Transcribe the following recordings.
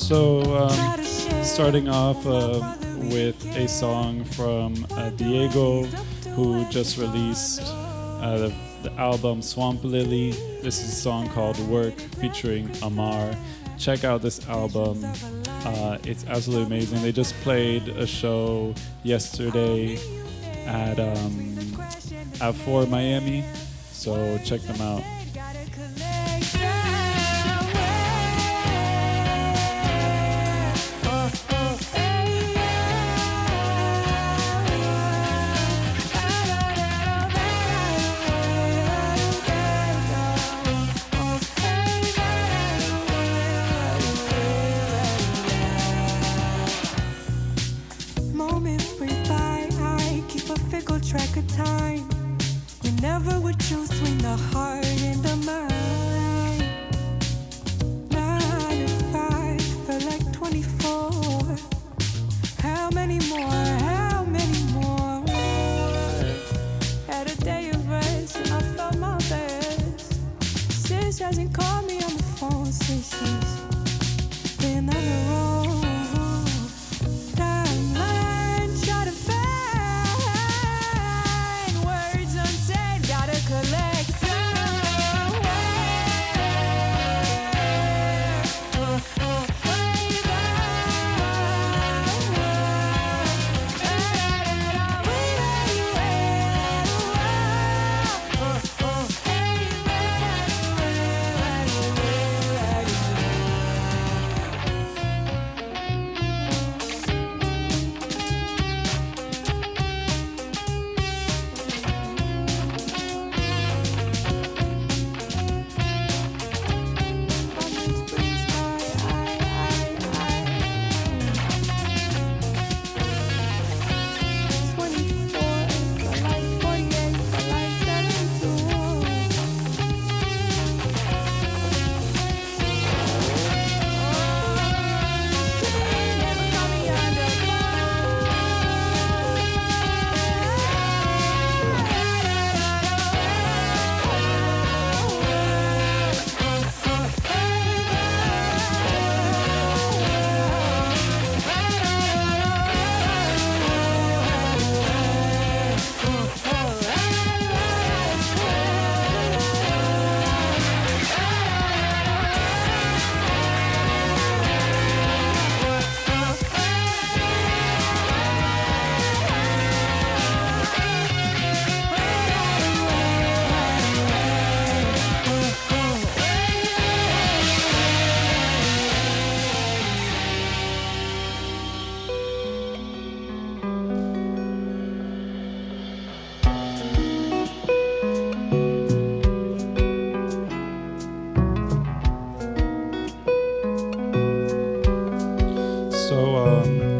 Starting off with a song from Diego, who just released the album Swamp Lily. This is a song called Work featuring Amar. Check out this album. It's absolutely amazing. They just played a show yesterday at 4 Miami, so check them out. Track of time. We never would choose between the heart and the mind. 9 to 5 felt like 24. How many more? How many more? Had a day of rest and I felt my best. Sis hasn't called me on the phone since she's been on the road.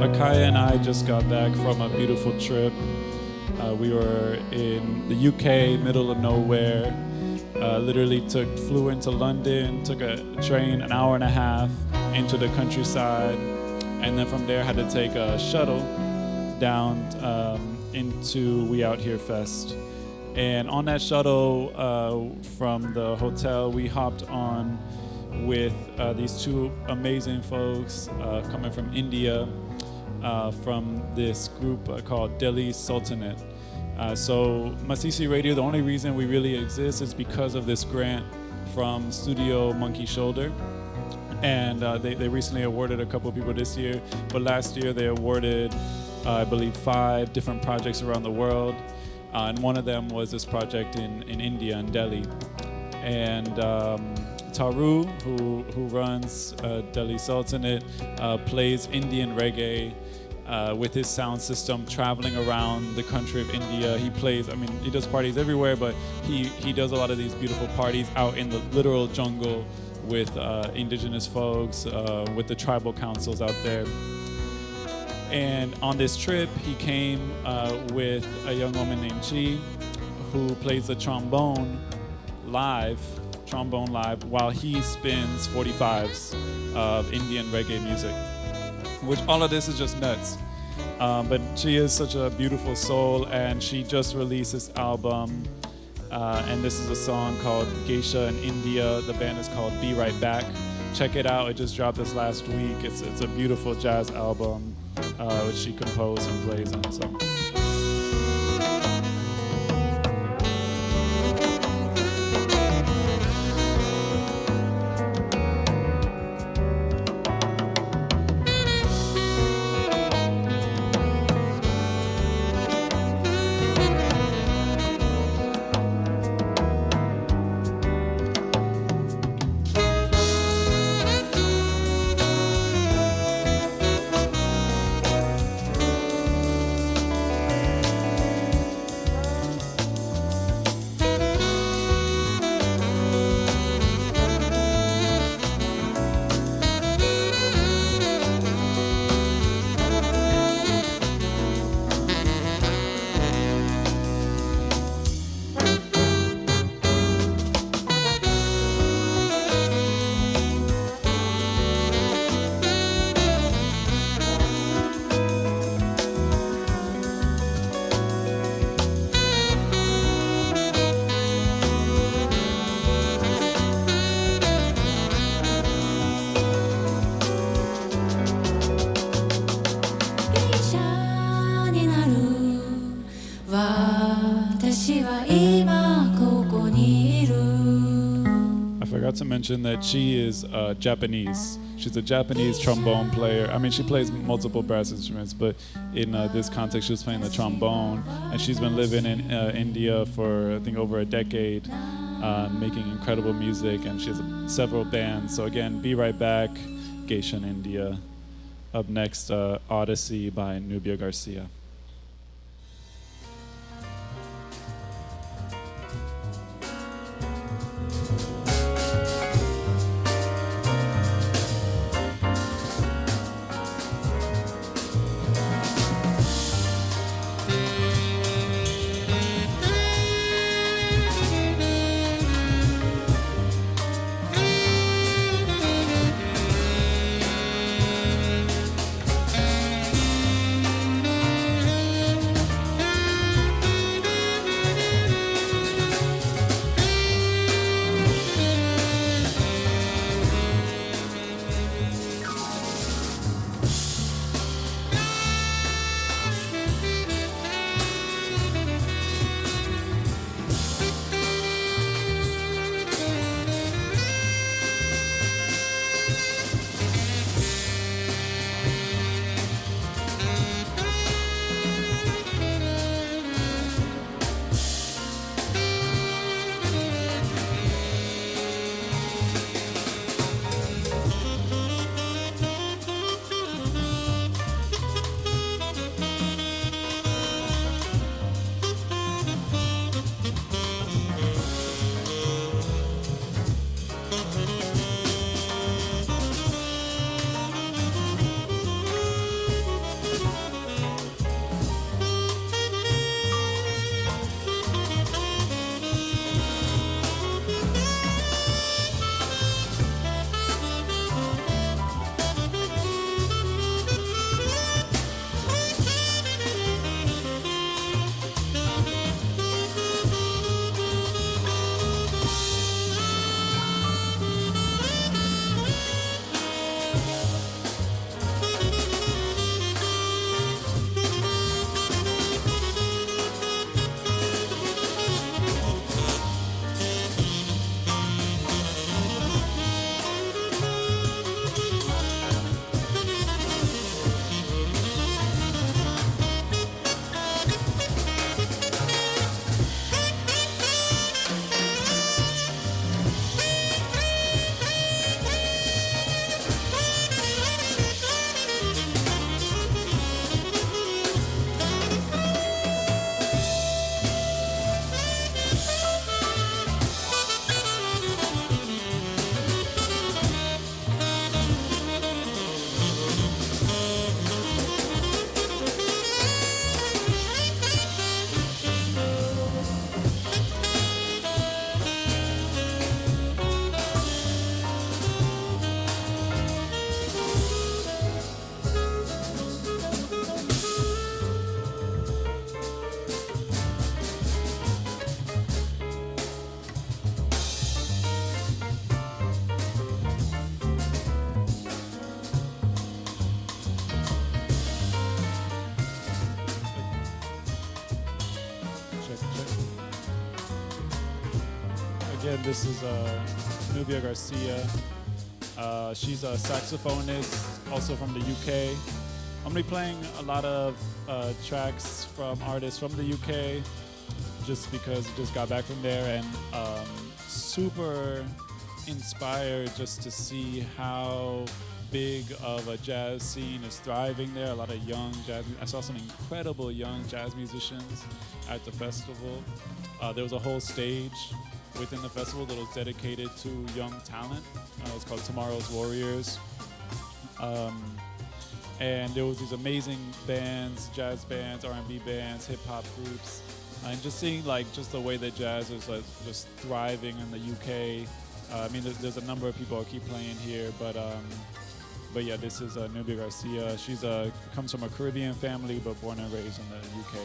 Akaya and I just got back from a beautiful trip. We were in the UK, middle of nowhere. Literally flew into London, took a train an hour and a half into the countryside, and then from there had to take a shuttle down into We Out Here Fest. And on that shuttle from the hotel, we hopped on with these two amazing folks coming from India, from this group called Delhi Sultanate. So Masisi Radio, the only reason we really exist is because of this grant from Studio Monkey Shoulder. And they recently awarded a couple of people this year, but last year they awarded, I believe, 5 different projects around the world. And one of them was this project in India, in Delhi. And Taru, who runs Delhi Sultanate, plays Indian reggae with his sound system, traveling around the country of India. He does parties everywhere, but he does a lot of these beautiful parties out in the literal jungle with indigenous folks, with the tribal councils out there. And on this trip, he came with a young woman named Chi, who plays the trombone live while he spins 45s of Indian reggae music, which all of this is just nuts. But she is such a beautiful soul, and she just released this album, and this is a song called Geisha in India. The band is called Be Right Back. check it out. It just dropped this last week. It's a beautiful jazz album, which she composed and plays on. So. To mention that she is Japanese. She's a Japanese trombone player. I mean, she plays multiple brass instruments, but in this context, she was playing the trombone, and she's been living in India for, I think, over a decade, making incredible music, and she has several bands. So again, Be Right Back, Geisha in India. Up next, Odyssey by Nubia Garcia. and this is Nubia Garcia. She's a saxophonist, also from the UK. I'm gonna be playing a lot of tracks from artists from the UK, just because I just got back from there, and super inspired just to see how big of a jazz scene is thriving there. A lot of young jazz. I saw some incredible young jazz musicians at the festival. There was a whole stage within the festival that was dedicated to young talent. It's called Tomorrow's Warriors. And there was these amazing bands, jazz bands, R&B bands, hip hop groups, and just seeing like just the way that jazz is like just thriving in the UK. I mean, there's a number of people who keep playing here, but yeah, this is Nubia Garcia. She's comes from a Caribbean family, but born and raised in the UK.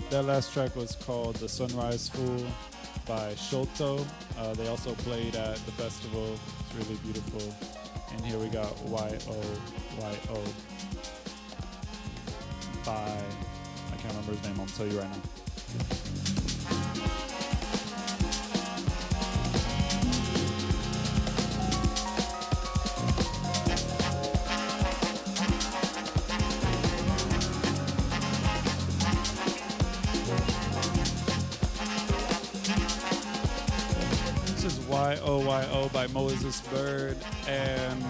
That last track was called The Sunrise Fool by Sholto. They also played at the festival. It's really beautiful. And here we got Y-O-Y-O by, I can't remember his name, I'll tell you right now. Y-O-Y-O by Moses Bird. And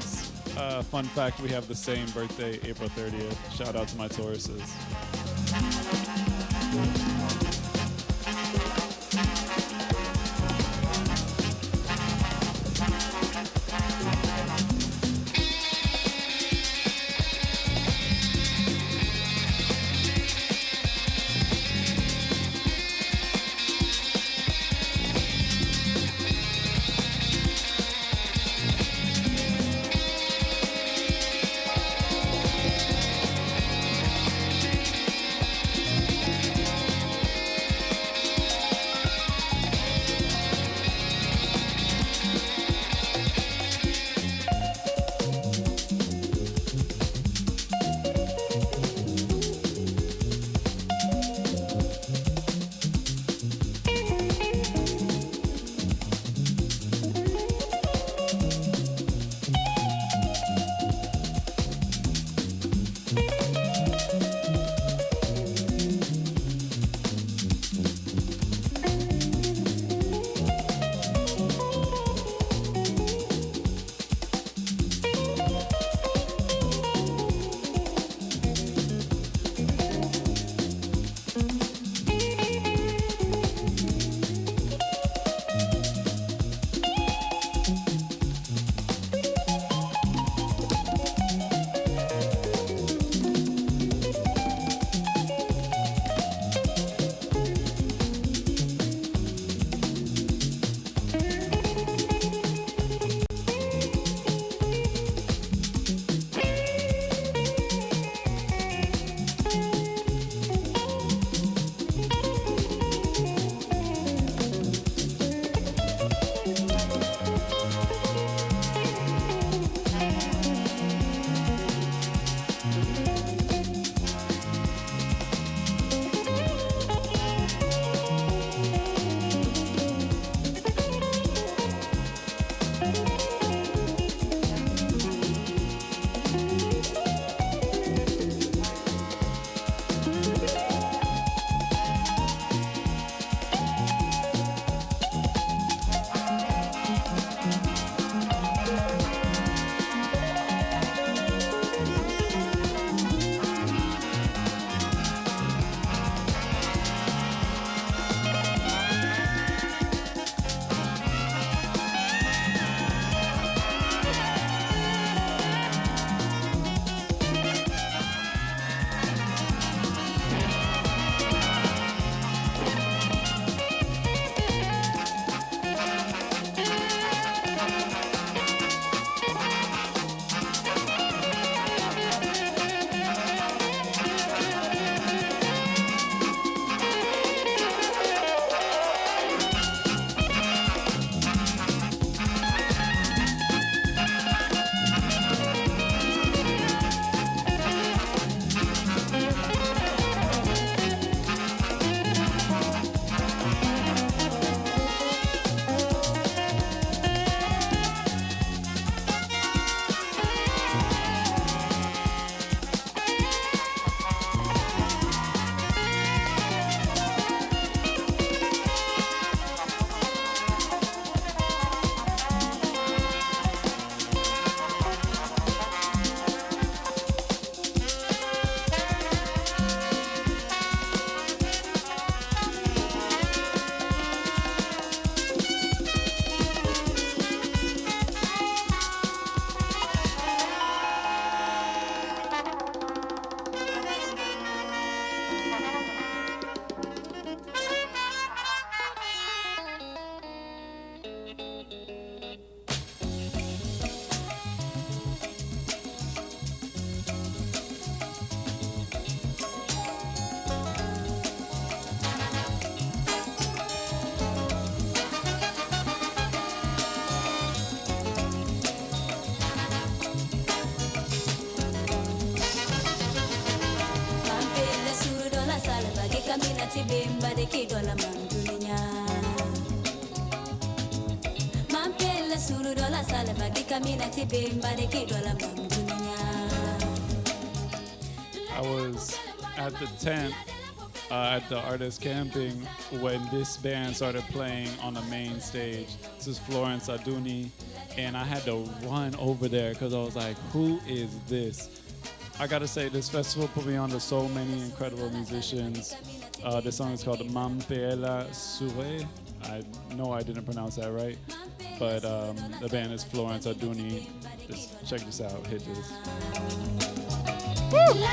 fun fact, we have the same birthday, April 30th. Shout out to my Tauruses. kamina tibimba de kidola mandunya. Mampela suru dola sale bagi kamina tibimba de kidola mandunya. I was at the tent at the artist camping when this band started playing on the main stage. This is Florence Aduni, and I had to run over there because I was like, who is this? I gotta say, this festival put me on to so many incredible musicians. This song is called Mampela Sure. I know I didn't pronounce that right, but the band is Florence Aduni. Just check this out, hit this. Woo!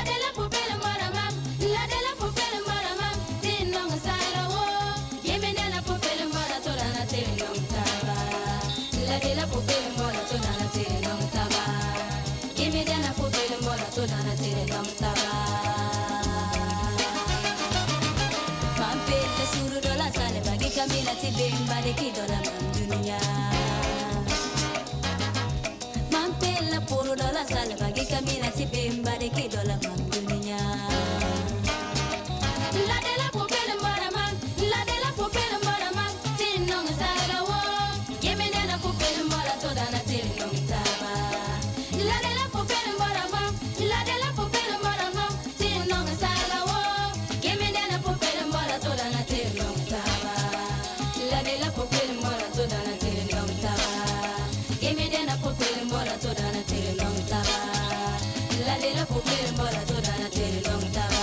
Kamila tibimba de kidola mandunya. Mampela puro dola sale bagi kamila tibimba de kidola mandunya. La de la popela maraman, la de la popela maraman, tinong sala wo. Yemena na popela mara toda na tinong taba. La de la popela maraman, la de la popela maraman, tinong sala wo. Yemena na popela mara toda na tinong taba. La de la popela mora toda na tele long taba. Gimme de la popela mora toda na tele long taba. La de la popela mora toda na tele long taba.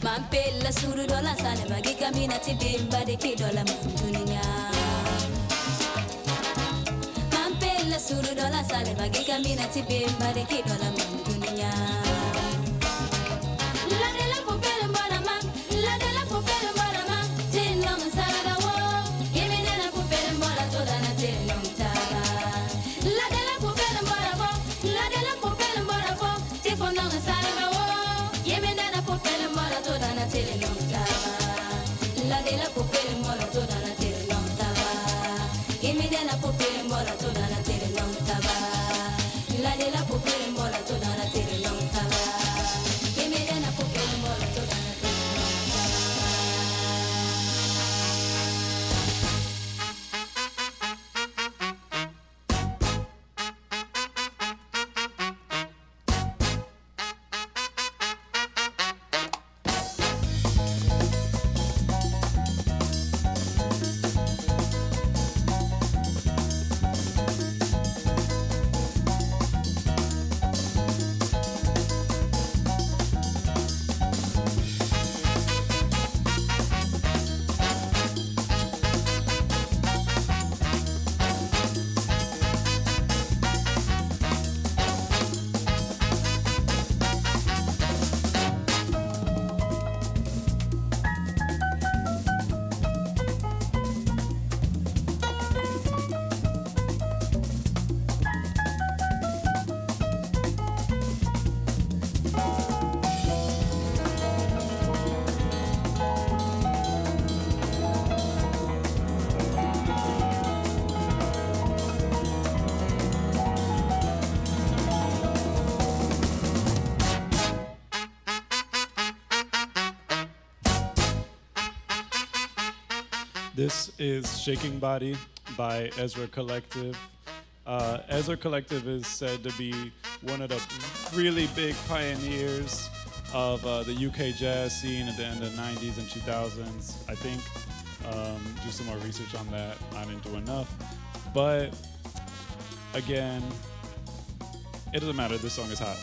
Mampela suru dola sale bagi kamina tibimba de kidola mandunya. Mampela suru dola sale bagi kamina tibimba de kidola mandunya. La de la popela maraman, la de la popela maraman, tinong sala wo. Gimme de la popela mora toda na tinong taba. La de la popela maraman, la de la popela maraman, tifonong sala wo. Gimme de la popela mora toda na tinong taba. La de la popela mora toda na tinong taba. Gimme de la popela mora toda na tinong taba. La de la popela mora toda na tinong taba. Gimme de la popela mora toda na tinong This is Shaking Body by Ezra Collective. Ezra Collective is said to be one of the really big pioneers of the UK jazz scene at the end of the 90s and 2000s. I think, do some more research on that. I didn't do enough. But again, it doesn't matter. This song is hot.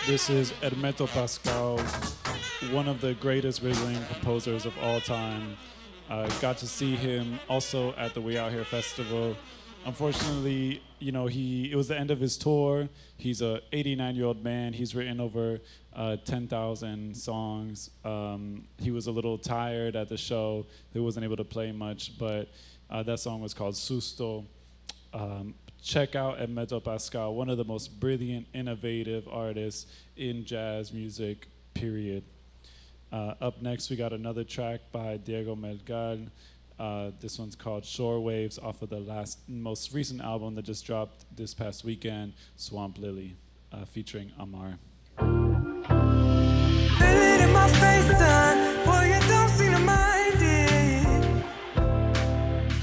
This is Hermeto Pascal, one of the greatest Brazilian composers of all time. Got to see him also at the We Out Here festival. Unfortunately, you know, it was the end of his tour. He's a 89-year-old man. He's written over 10,000 songs. He was a little tired at the show. He wasn't able to play much, but that song was called Susto. Check out Hermeto Pascal, one of the most brilliant, innovative artists in jazz music, period. Up next, we got another track by Diego Melgar. This one's called Shore Waves, off of the most recent album that just dropped this past weekend, Swamp Lily, featuring Amar. Feel it in my face, son. Boy, you don't seem to mind it.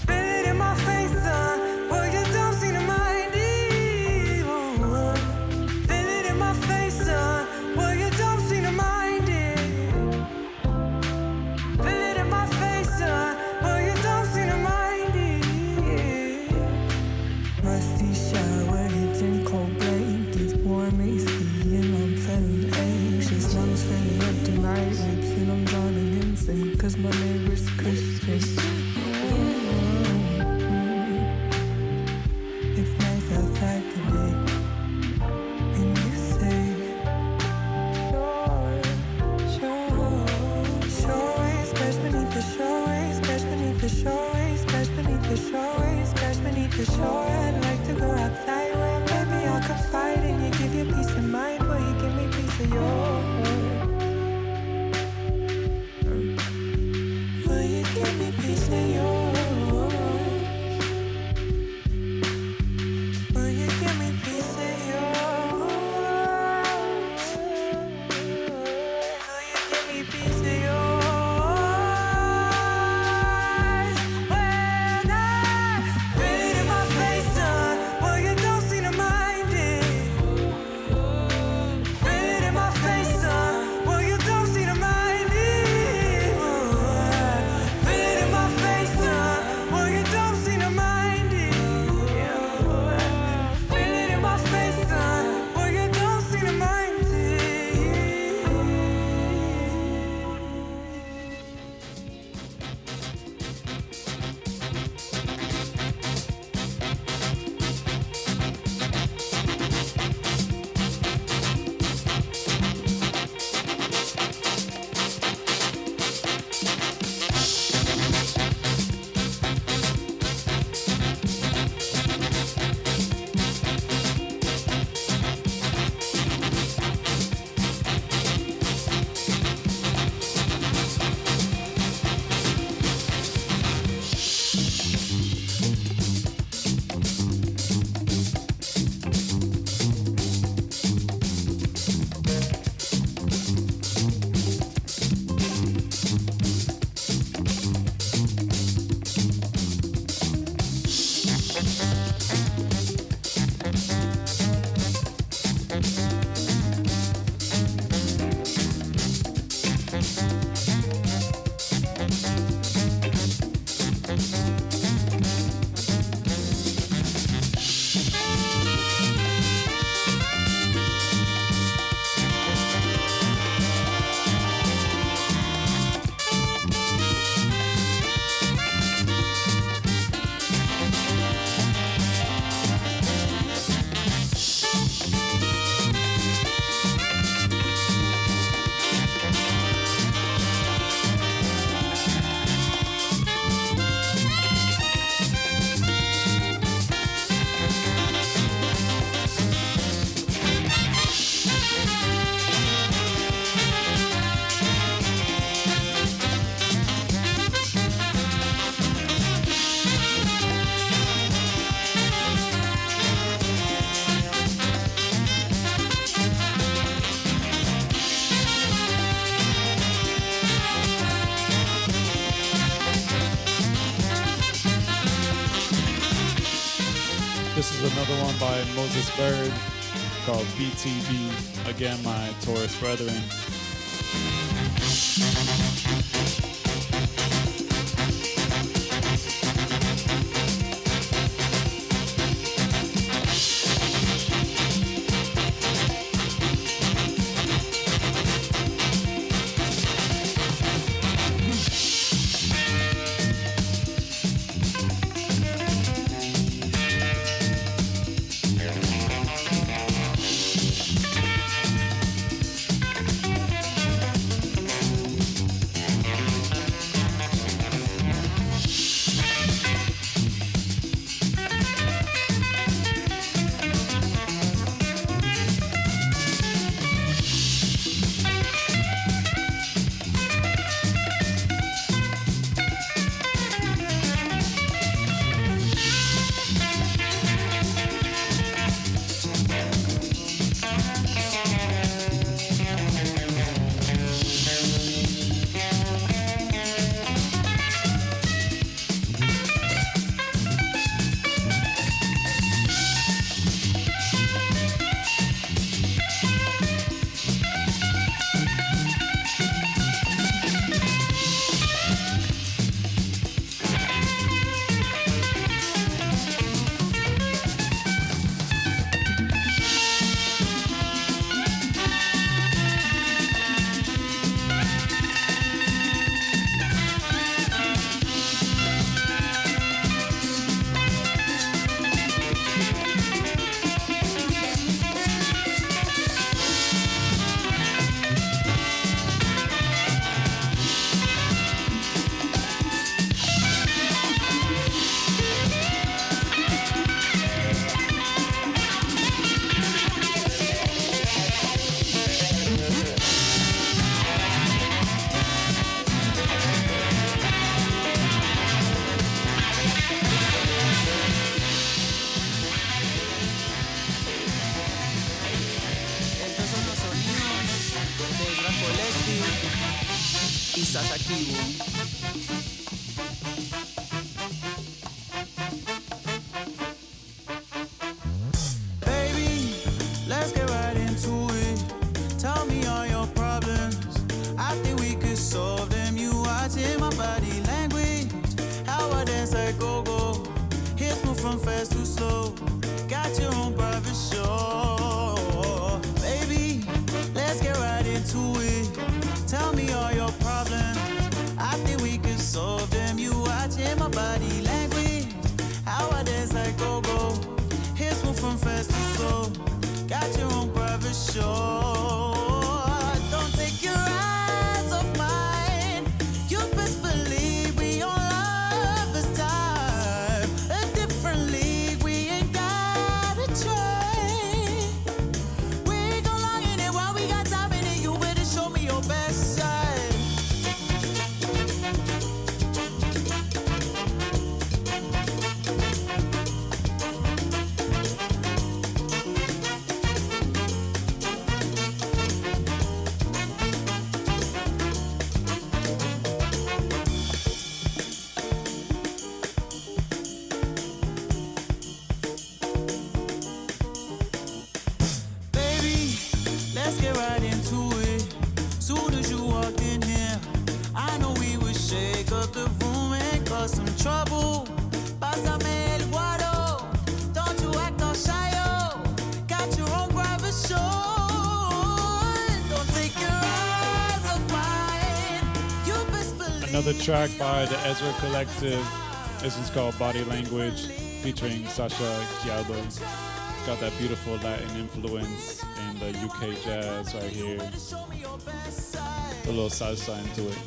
Feel it in my face, son. Boy, you don't seem to mind it. Oh, feel it in my face, son. Boy, you don't seem to mind it. Feel it in my face, son. Boy, you don't seem to mind it. Rusty shower, hitting cold blankets, warm AC, and I'm feeling anxious. Lungs filling up to my ribs, and I'm drowning in sin, cause my neighbor's Christian. It's nice outside today, and you say, shore waves, crash beneath the shore waves, crash beneath the shore waves, crash beneath the shore waves, crash beneath the shore. I'd like to go outside where maybe I could fight and you give you peace of mind, but you give me peace of yours. Will you give me peace of yours? Will you give me peace of yours? Will you give me peace of yours? When I feel it in my face, son, well, you don't seem to mind it. Feel it in my face, son, well, you don't seem to mind it. Feel it in my face, son, well, you don't seem to mind it. Feel it in my face, son, well, you don't seem to mind it. This is another one by Moses Bird called BTB, again, my Taurus brethren. Sasha Kiwo. Baby, let's get right into it. Tell me all your problems. I think we could solve them. You watching my body language. How I dance like go-go. Hips move from fast to slow. Got your own private show. Baby, let's get right into it. Tell me all your problems. I think we could solve them. You watching my body language. How I dance like go-go. Hips move from fast to slow. Got your own private show. Don't take your eyes off mine. You best believe we on lovers time. A different league, we ain't gotta try. We gon' long in it while we got time in it. You better show me your best side. Baby, let's get right into it. Soon as you walked in here, I know we would shake up the room and cause some trouble. Pásame el guaro, don't you act all shy, oh. Got your own private show. Don't take your eyes off mine. You best believe. Another track by the Ezra Collective. This is called Body Language, featuring Sasha Kialbo. It's got that beautiful Latin influence and the UK jazz right here. A little salsa into it.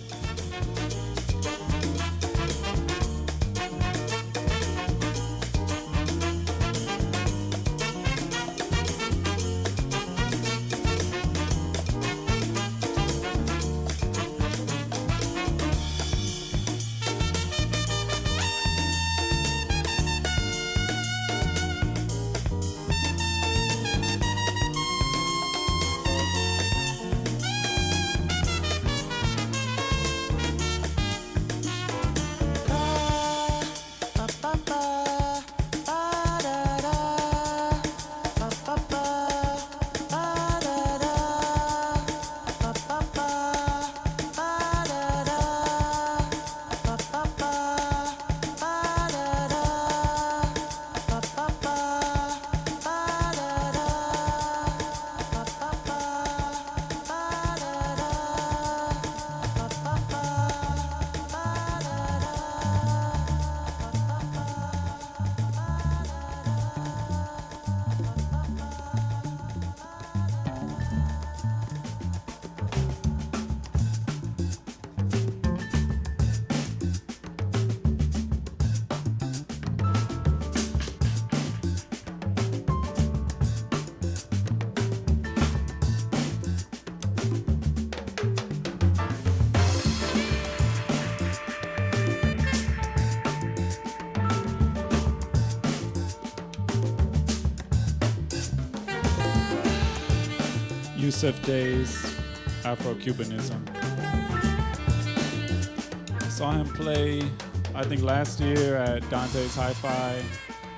Yusuf Day's Afro-Cubanism. Saw him play, I think last year at Dante's Hi-Fi.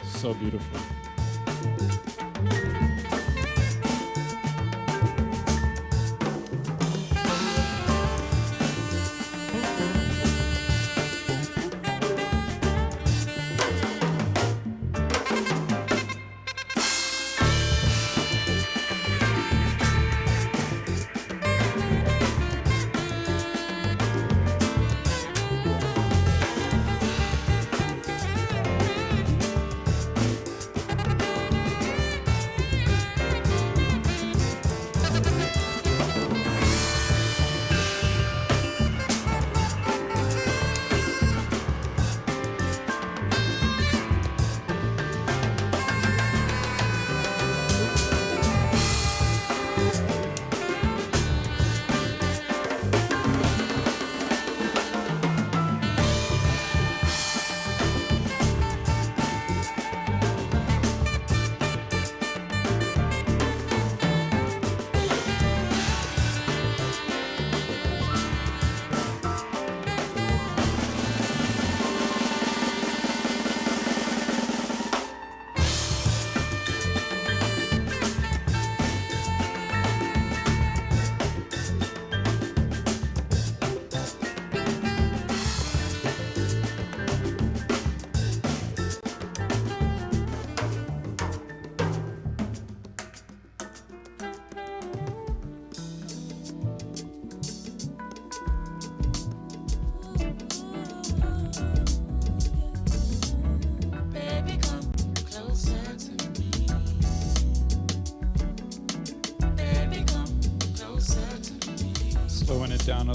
So beautiful.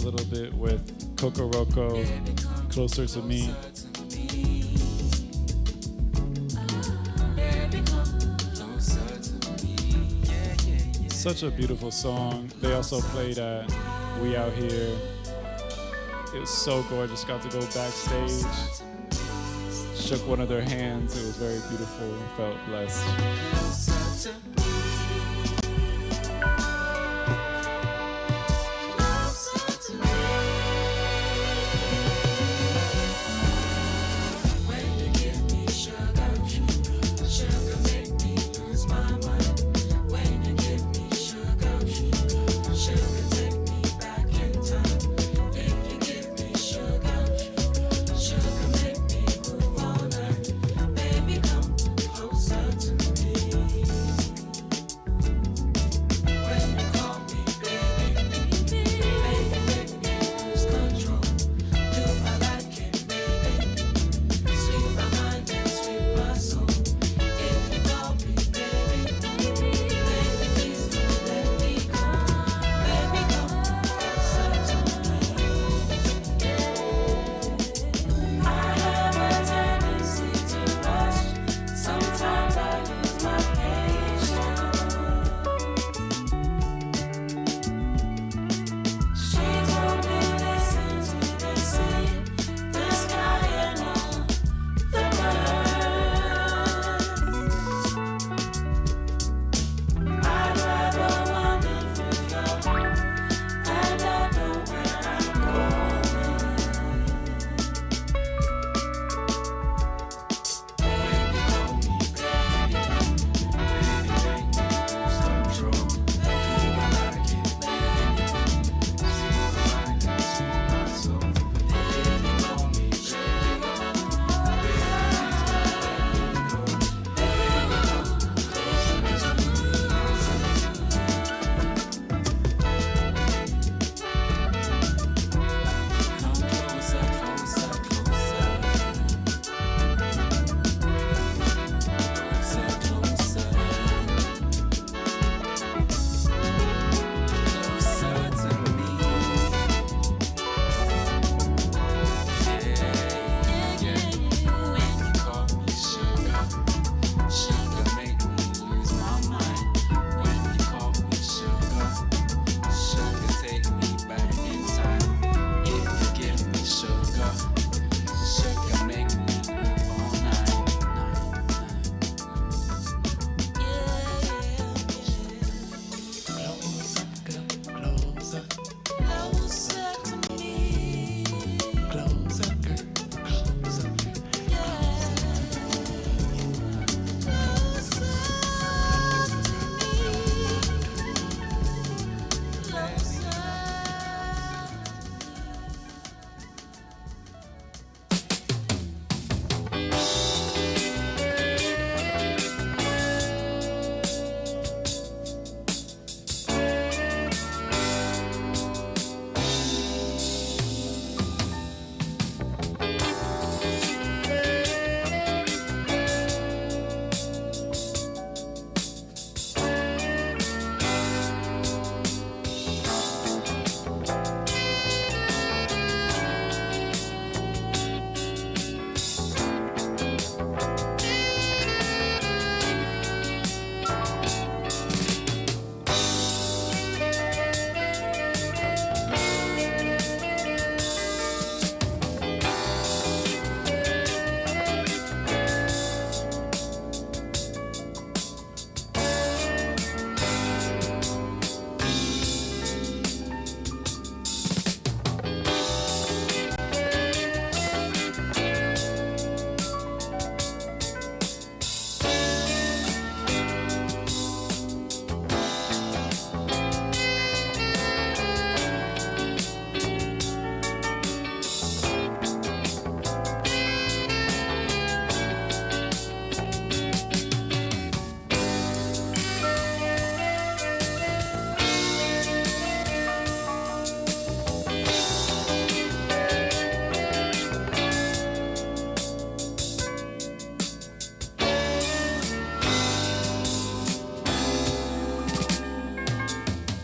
little bit with Coco Roco, Closer to Me. Such a beautiful song. They also played at We Out Here. It was so gorgeous. Got to go backstage. Shook one of their hands. It was very beautiful. Felt blessed.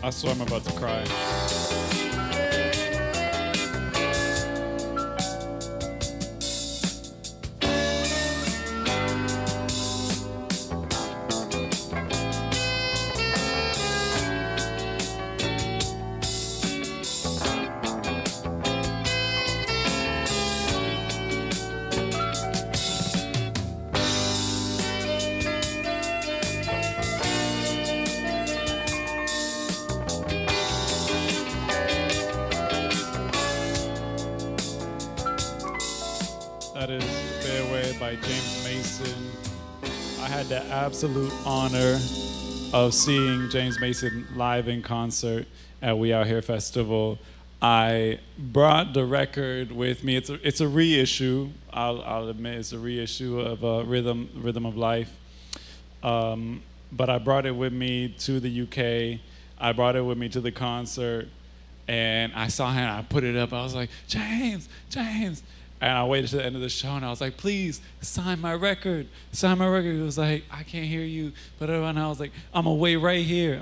I swear I'm about to cry. That is Fairway by James Mason. I had the absolute honor of seeing James Mason live in concert at We Out Here Festival. I brought the record with me. It's a reissue. I'll admit it's a reissue of Rhythm of Life. But I brought it with me to the UK. I brought it with me to the concert, and I saw him. I put it up. I was like, James. And I waited to the end of the show, and I was like, please, sign my record. Sign my record. He was like, I can't hear you. And I was like, I'm going to wait right here.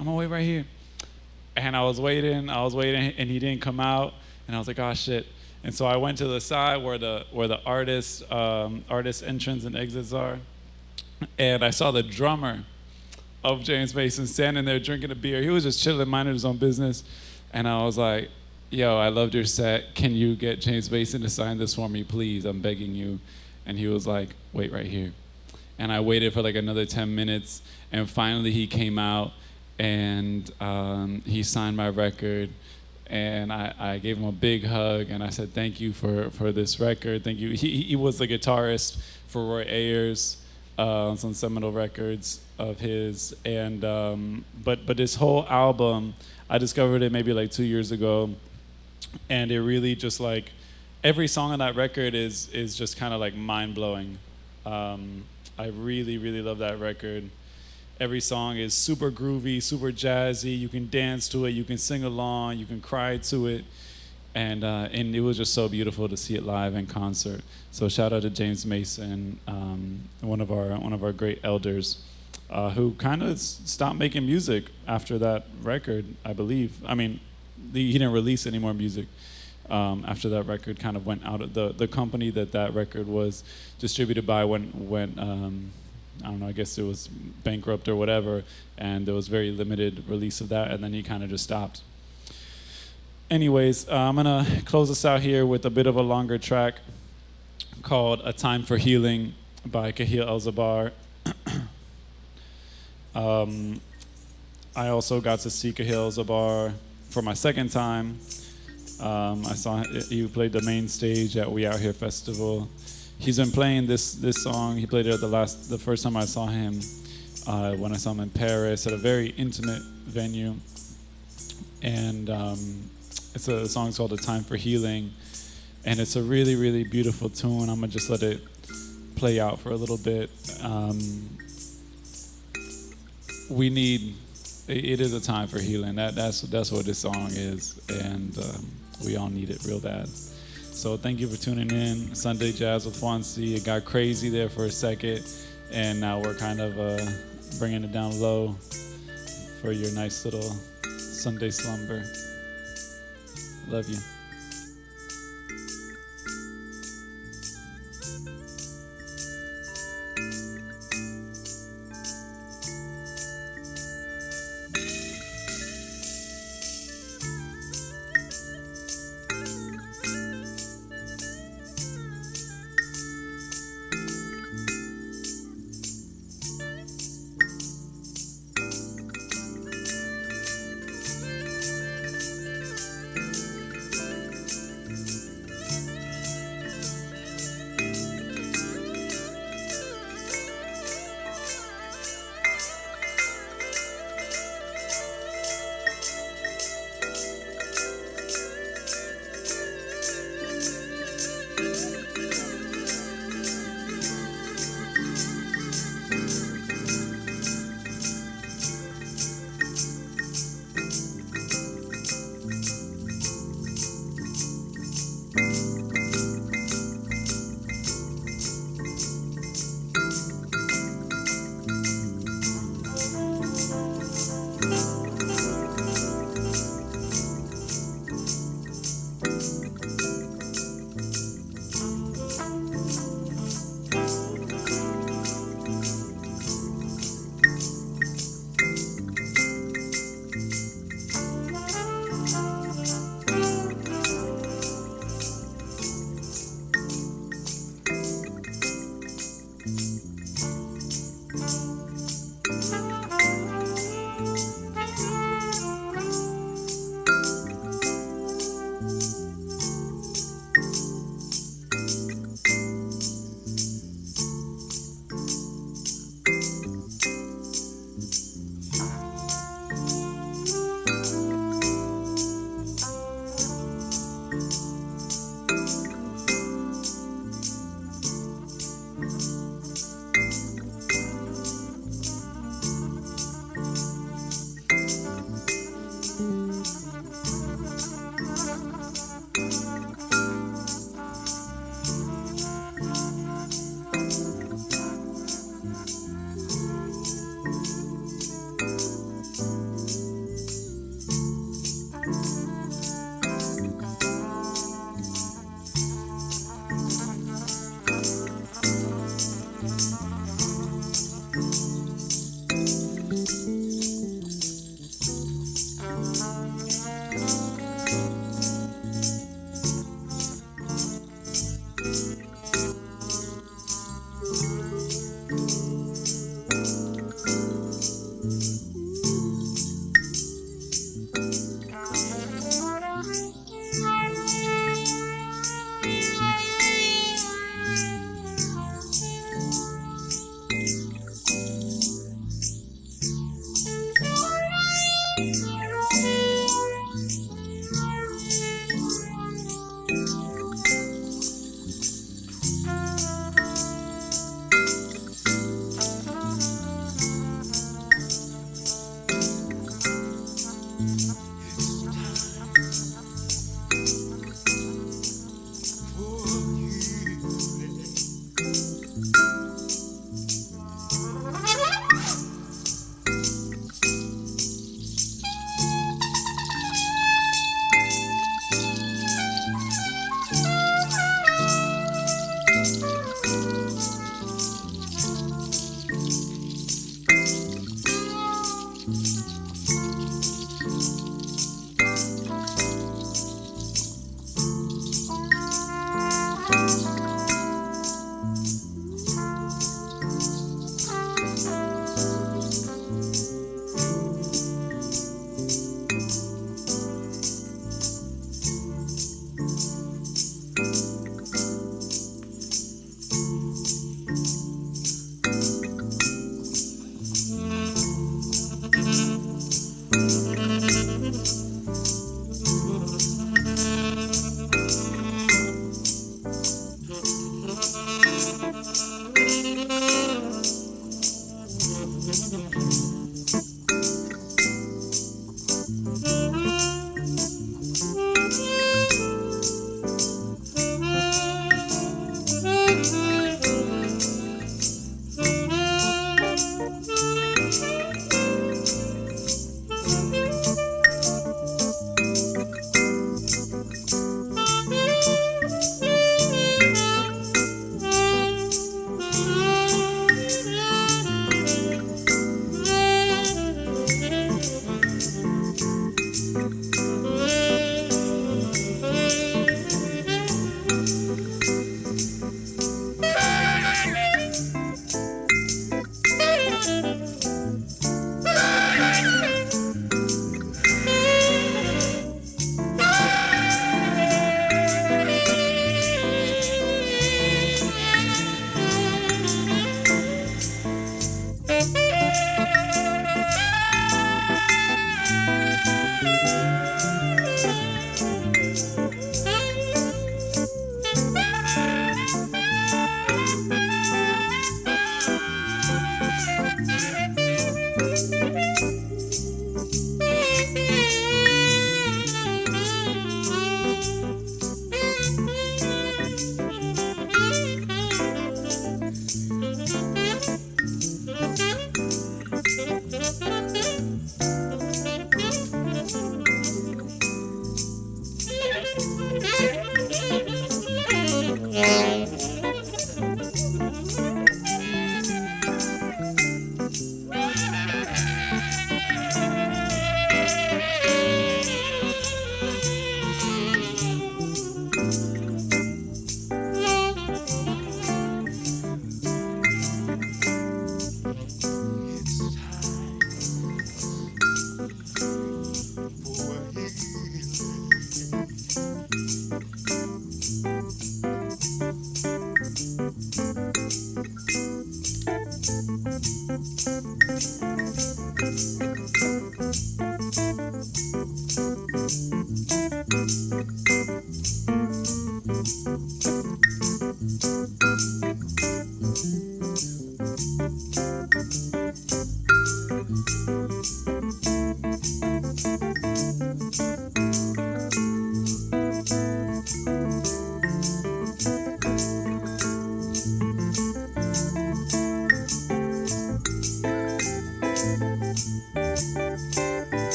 And I was waiting, and he didn't come out. And I was like, oh, shit. And so I went to the side where the artist entrance and exits are. And I saw the drummer of James Mason standing there drinking a beer. He was just chilling, minding his own business. And I was like, yo, I loved your set. Can you get James Mason to sign this for me, please? I'm begging you. And he was like, wait right here. And I waited for like another 10 minutes. And finally he came out and he signed my record. And I gave him a big hug. And I said, thank you for this record. Thank you. He was the guitarist for Roy Ayers on some seminal records of his. And but this whole album, I discovered it maybe like 2 years ago. And it really just like, every song on that record is just kind of like mind-blowing. I really, really love that record. Every song is super groovy, super jazzy. You can dance to it, you can sing along, you can cry to it. And it was just so beautiful to see it live in concert. So shout out to James Mason, one of our great elders, who kind of stopped making music after that record, I believe. I mean, he didn't release any more music after that record kind of went out of the company that record was distributed by went I don't know, I guess it was bankrupt or whatever, and there was very limited release of that, and then he kind of just stopped. Anyways, I'm gonna close this out here with a bit of a longer track called A Time for Healing by Kahil El-Zabar. I also got to see Kahil El-Zabar for my second time. I saw he played the main stage at We Out Here Festival. He's been playing this song. He played it at the first time I saw him when I saw him in Paris at a very intimate venue. And it's a song called A Time for Healing. And it's a really, really beautiful tune. I'm gonna just let it play out for a little bit. It is a time for healing. That's what this song is, and we all need it real bad. So thank you for tuning in. Sunday Jazz with Juancy. It got crazy there for a second, and now we're kind of bringing it down low for your nice little Sunday slumber. Love you.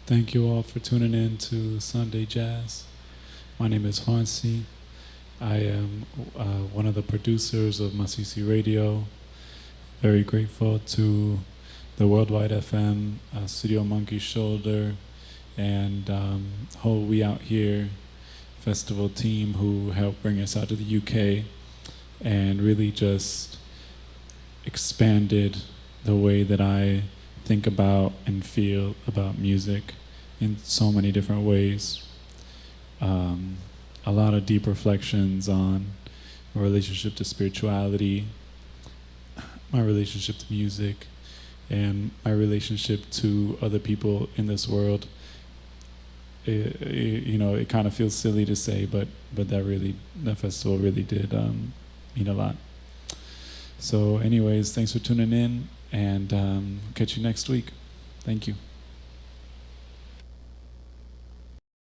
Thank you all for tuning in to Sunday Jazz. My name is Juancy. I am one of the producers of Masisi Radio. Very grateful to the Worldwide FM, Studio Monkey Shoulder, and whole We Out Here festival team who helped bring us out to the UK and really just expanded the way that I think about and feel about music in so many different ways. A lot of deep reflections on my relationship to spirituality, my relationship to music, and my relationship to other people in this world. It kind of feels silly to say, but that festival really did mean a lot. So anyways, thanks for tuning in, and catch you next week. Thank you.